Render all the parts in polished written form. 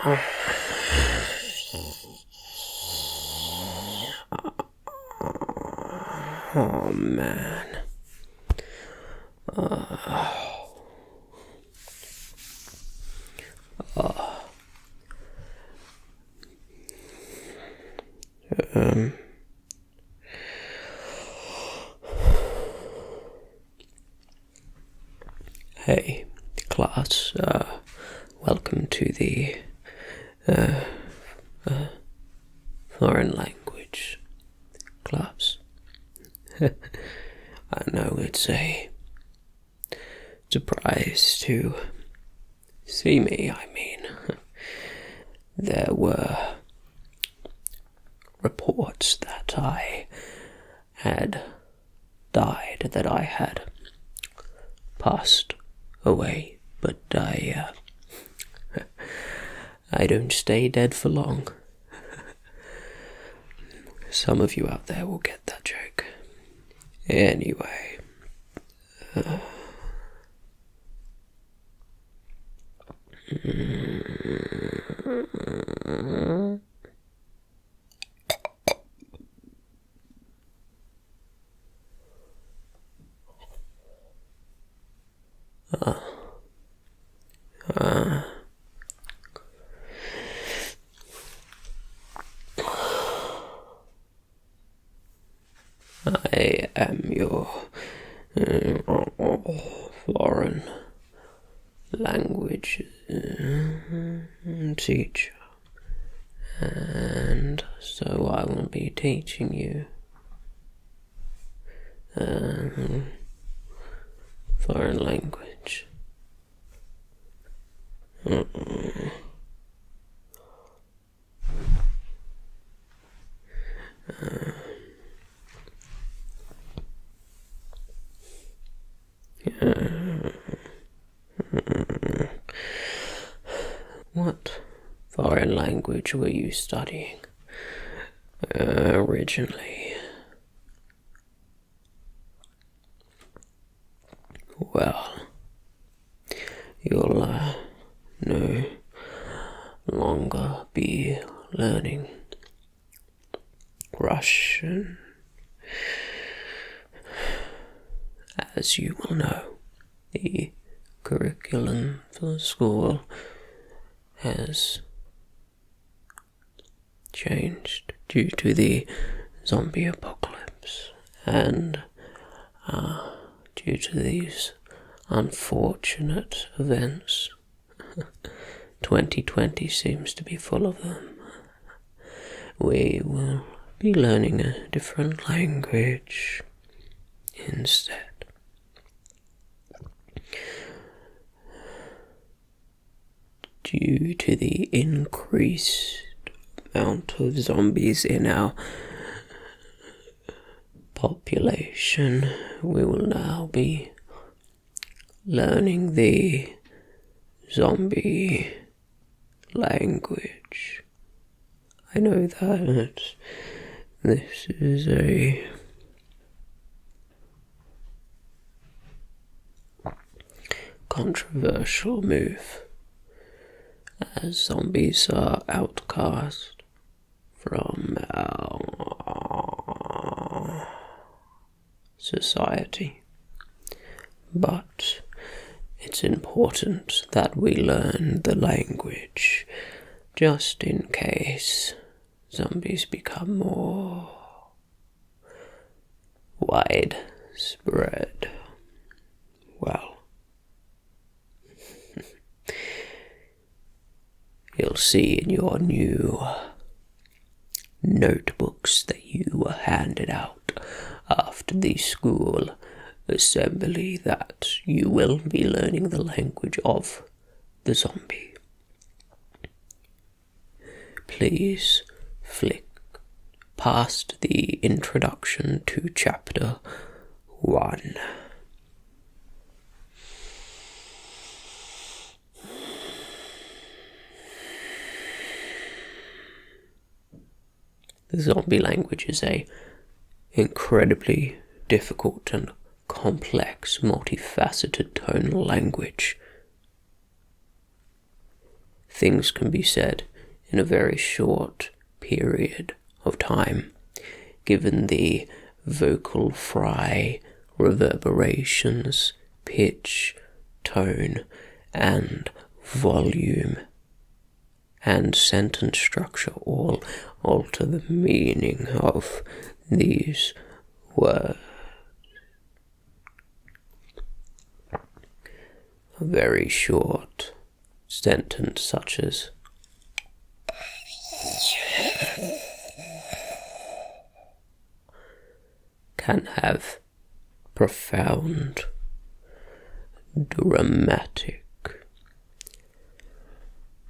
Oh man. Hey, class, welcome to the foreign language class. I know it's a surprise to see me. I mean, there were reports that I had died, that I had passed away, but I don't stay dead for long. Some of you out there will get that joke. Anyway, I am your foreign language teacher, and so I will be teaching you foreign language. What foreign language were you studying originally? Well, you'll no longer be learning Russian. As you will know, the curriculum for the school has changed due to the zombie apocalypse, and due to these unfortunate events, 2020 seems to be full of them. We will be learning a different language instead. Due to the increased amount of zombies in our population, we will now be learning the zombie language. I know that this is a controversial move, as zombies are outcast from our society. But it's important that we learn the language just in case zombies become more widespread. Well, you'll see in your new notebooks that you were handed out after the school assembly that you will be learning the language of the zombie. Please flick past the introduction to chapter 1. The zombie language is a incredibly difficult and complex, multifaceted tonal language. things can be said in a very short period of time, given the vocal fry, reverberations, pitch, tone, and volume, and sentence structure all alter the meaning of these words. A very short sentence such as can have profound, dramatic,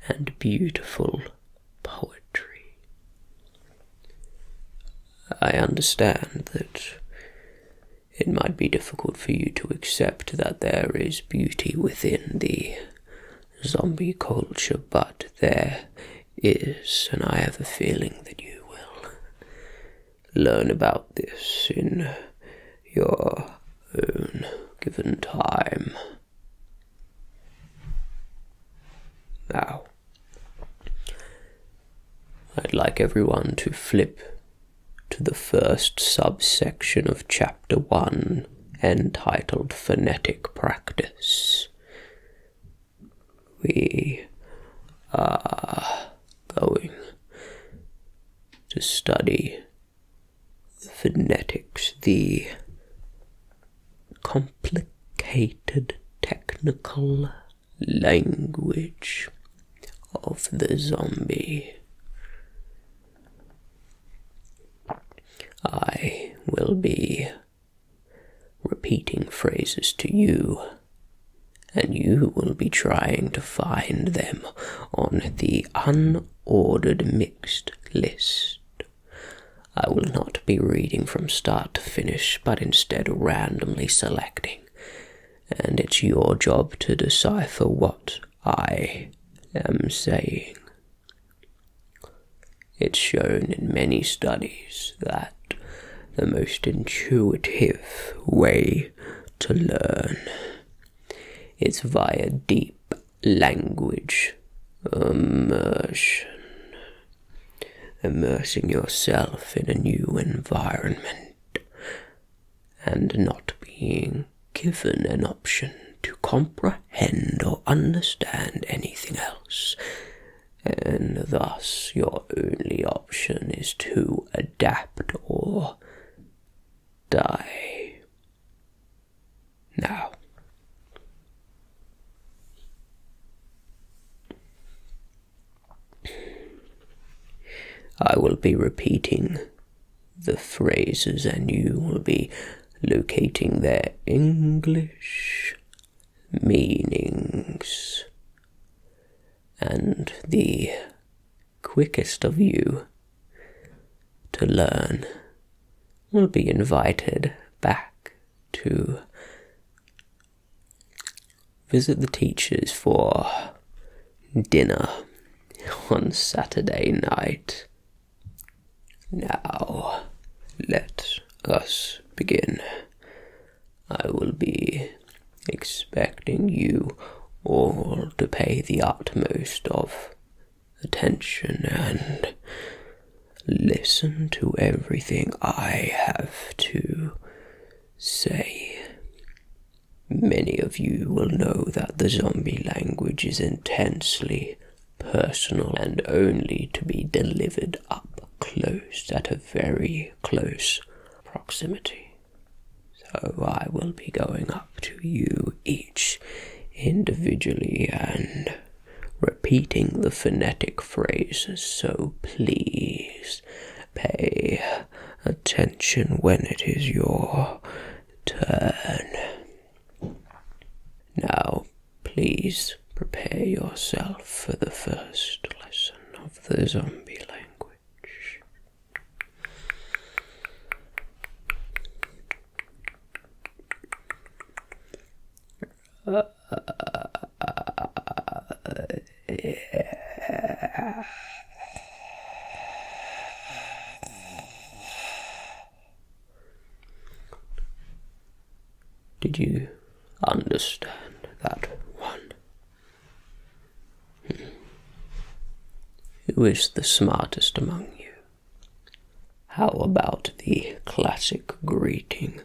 and beautiful poetry. I understand that it might be difficult for you to accept that there is beauty within the zombie culture, but there is, and I have a feeling that you will learn about this in your own given time. Now, I'd like everyone to flip to the first subsection of Chapter 1, entitled Phonetic Practice. We are going to study the phonetics, the complicated technical language of the zombie. I will be repeating phrases to you, and you will be trying to find them on the unordered mixed list. I will not be reading from start to finish, but instead randomly selecting, and it's your job to decipher what I am saying. It's shown in many studies that the most intuitive way to learn is via deep language immersion. Immersing yourself in a new environment and not being given an option to comprehend or understand anything else. And thus your only option is to adapt or die. Now, I will be repeating the phrases and you will be locating their English meanings. And the quickest of you to learn will be invited back to visit the teachers for dinner on Saturday night. Now, let us begin. I will be expecting you all to pay the utmost of attention and listen to everything I have to say. Many of you will know that the zombie language is intensely personal and only to be delivered up close at a very close proximity. So I will be going up to you each individually and repeating the phonetic phrases, so please pay attention when it is your turn. Now, please prepare yourself for the first lesson of the zombie language. Did you understand that one? Who is the smartest among you? How about the classic greeting?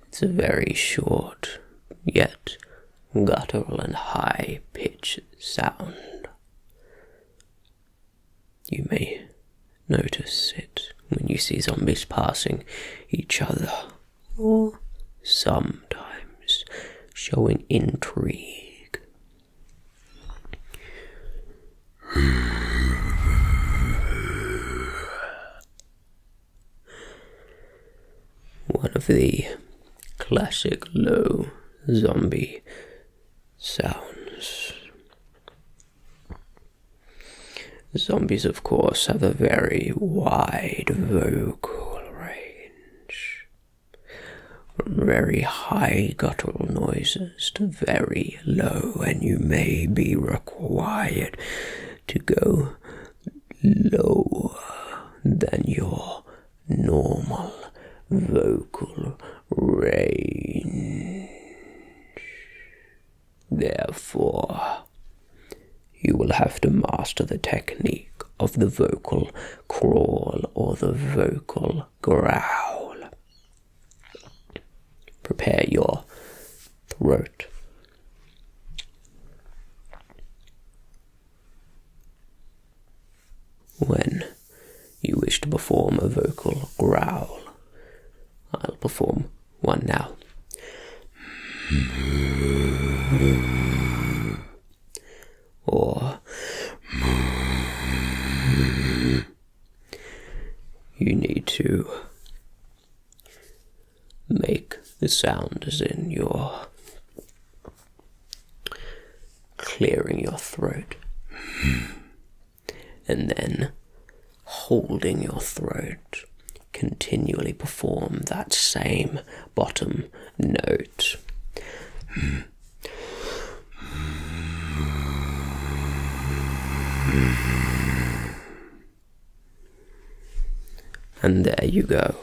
It's a very short, yet guttural and high-pitched sound. You may notice it when you see zombies passing each other, or sometimes showing intrigue. One of the classic low zombie sounds. Zombies, of course, have a very wide vocal range, from very high guttural noises to very low, and you may be required to go lower than your normal vocal range. Therefore, you will have to master the technique of the vocal crawl or the vocal growl. Prepare your throat. When you wish to perform a vocal growl, I'll perform one now. Or you need to make the sound as in you're clearing your throat, and then holding your throat, continually perform that same bottom note. And there you go.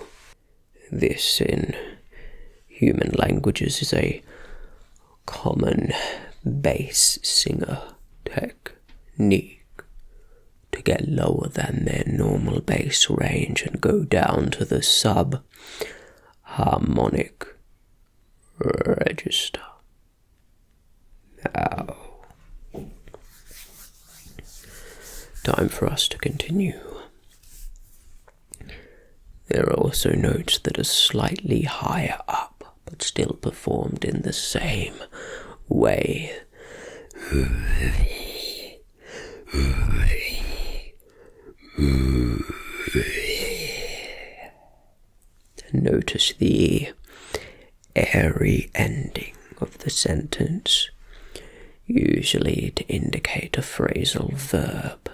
This, in human languages, is a common bass singer technique to get lower than their normal bass range and go down to the sub-harmonic register. Now, time for us to continue. There are also notes that are slightly higher up, but still performed in the same way. Notice the airy ending of the sentence, usually to indicate a phrasal verb.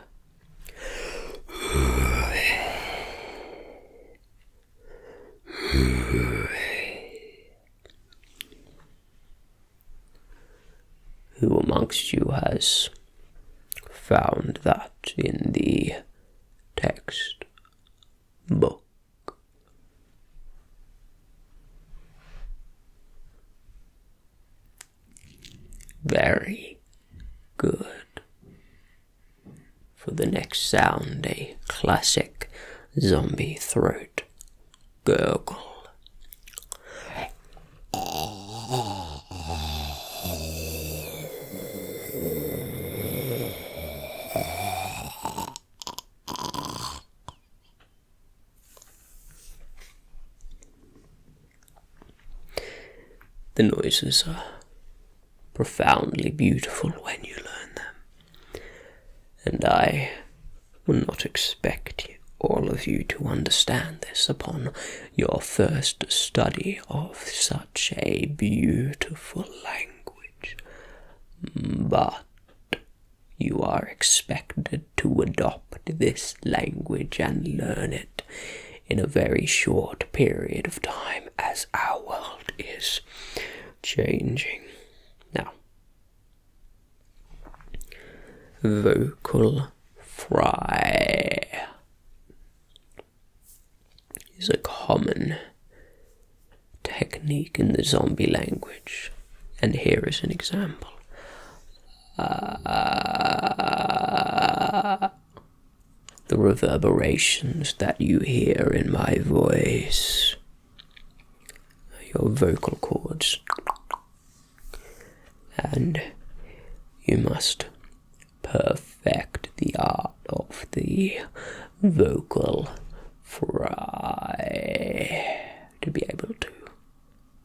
Who amongst you has found that in the text book? Very good. For the next sound, a classic zombie throat gurgle. The noises are profoundly beautiful when you learn them, and I will not expect all of you to understand this upon your first study of such a beautiful language, but you are expected to adopt this language and learn it in a very short period of time, as our world is changing. Now, vocal fry is a common technique in the zombie language, And here is an example. The reverberations that you hear in my voice, your vocal cords, and you must perfect the art of the vocal fry to be able to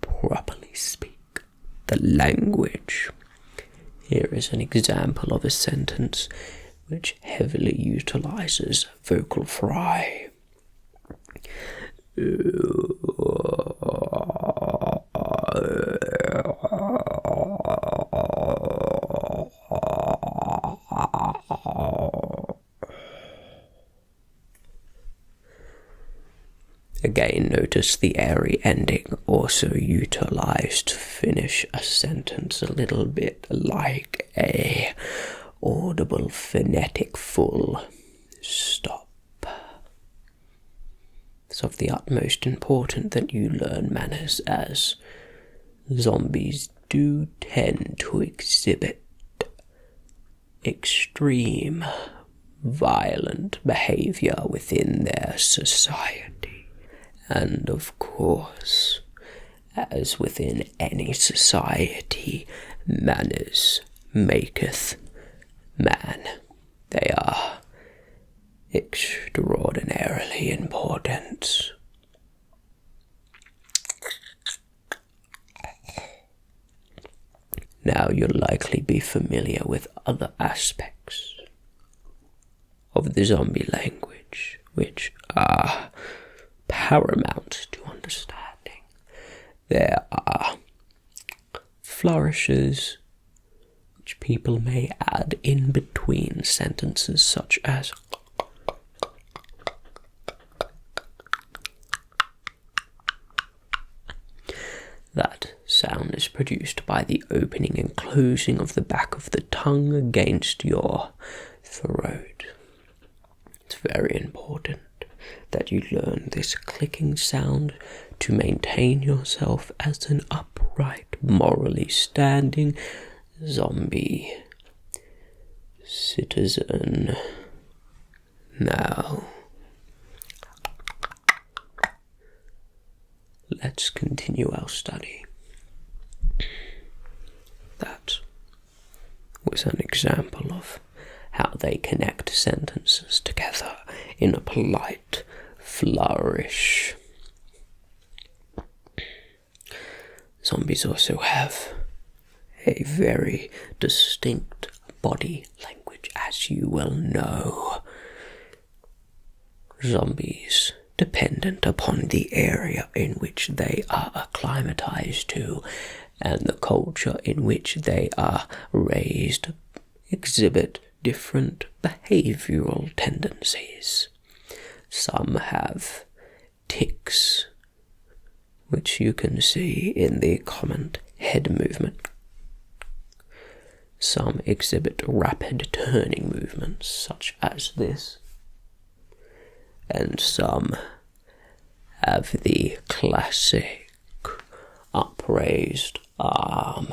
properly speak the language. Here is an example of a sentence which heavily utilizes vocal fry. Again, notice the airy ending, also utilized to finish a sentence a little bit like a audible phonetic full stop. It's of the utmost importance that you learn manners, as zombies do tend to exhibit extreme violent behavior within their society. And of course, as within any society, manners maketh man. They are extraordinarily important. Now you'll likely be familiar with other aspects of the zombie language, which are paramount to understanding. There are flourishes, which people may add in between sentences, such as that sound is produced by the opening and closing of the back of the tongue against your throat. It's very important that you learn this clicking sound to maintain yourself as an upright, morally standing zombie citizen. Now, let's continue our study. That was an example of how they connect sentences together in a polite flourish. Zombies also have a very distinct body language, as you well know. Zombies, dependent upon the area in which they are acclimatized to and the culture in which they are raised, exhibit different behavioral tendencies. Some have tics, which you can see in the comment head movement. Some exhibit rapid turning movements, such as this. And some have the classic upraised arm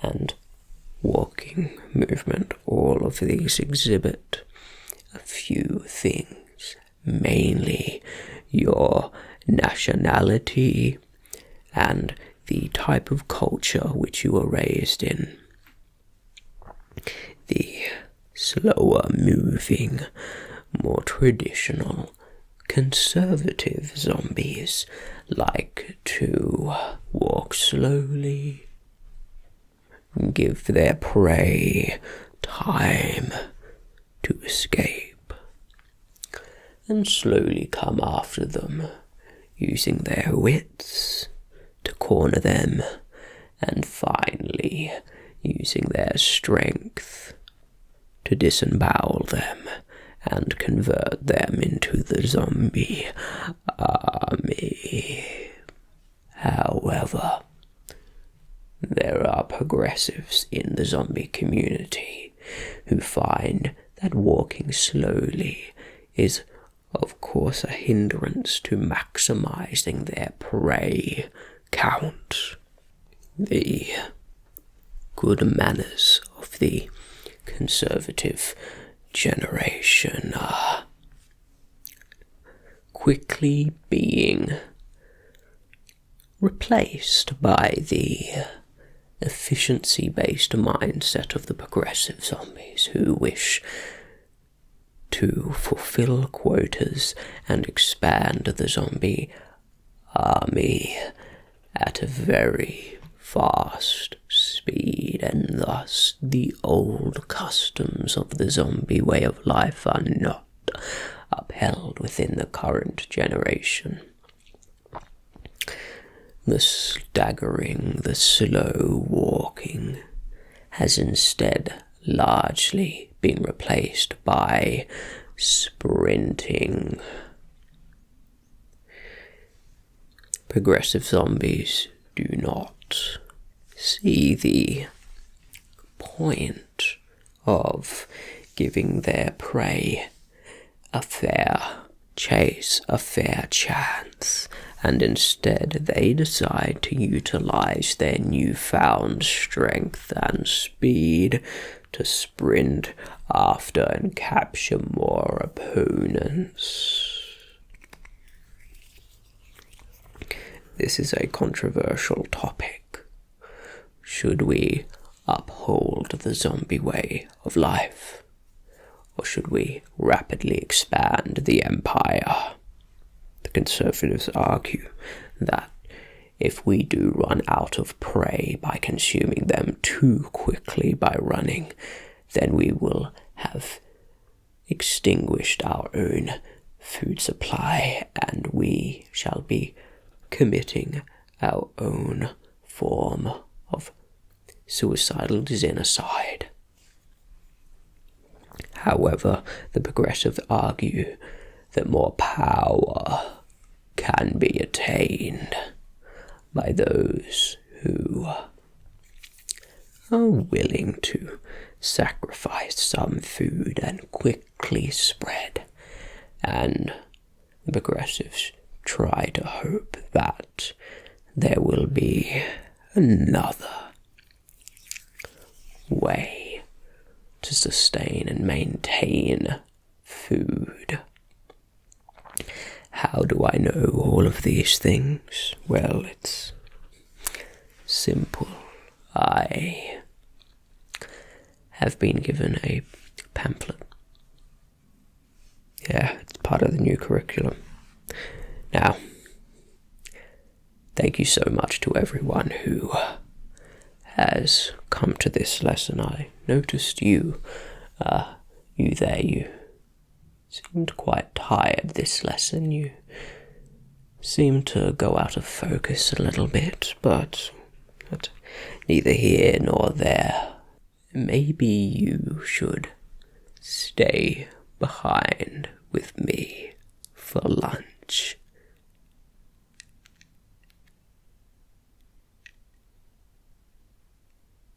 and walking movement. All of these exhibit a few things, mainly your nationality and the type of culture which you were raised in. The slower moving, more traditional, conservative zombies like to walk slowly, give their prey time to escape, and slowly come after them, using their wits to corner them, and finally using their strength to disembowel them and convert them into the zombie army. However, there are progressives in the zombie community who find that walking slowly is, of course, a hindrance to maximizing their prey count. The good manners of the conservative generation are quickly being replaced by the efficiency-based mindset of the progressive zombies who wish to fulfill quotas and expand the zombie army at a very fast speed, and thus the old customs of the zombie way of life are not upheld within the current generation. The staggering, the slow walking has instead largely been replaced by sprinting. Progressive zombies do not see the point of giving their prey a fair chase, a fair chance, and instead they decide to utilize their newfound strength and speed to sprint after and capture more opponents. This is a controversial topic. Should we uphold the zombie way of life? Or should we rapidly expand the empire? The conservatives argue that if we do run out of prey by consuming them too quickly by running, then we will have extinguished our own food supply and we shall be committing our own form of suicidal genocide. However, the progressives argue that more power can be attained by those who are willing to sacrifice some food and quickly spread, and the progressives try to hope that there will be another way to sustain and maintain food. How do I know all of these things? Well, it's simple. I have been given a pamphlet. Yeah, it's part of the new curriculum. Now, thank you so much to everyone who has come to this lesson. I noticed you seemed quite tired this lesson. You seemed to go out of focus a little bit, but neither here nor there. Maybe you should stay behind with me for lunch.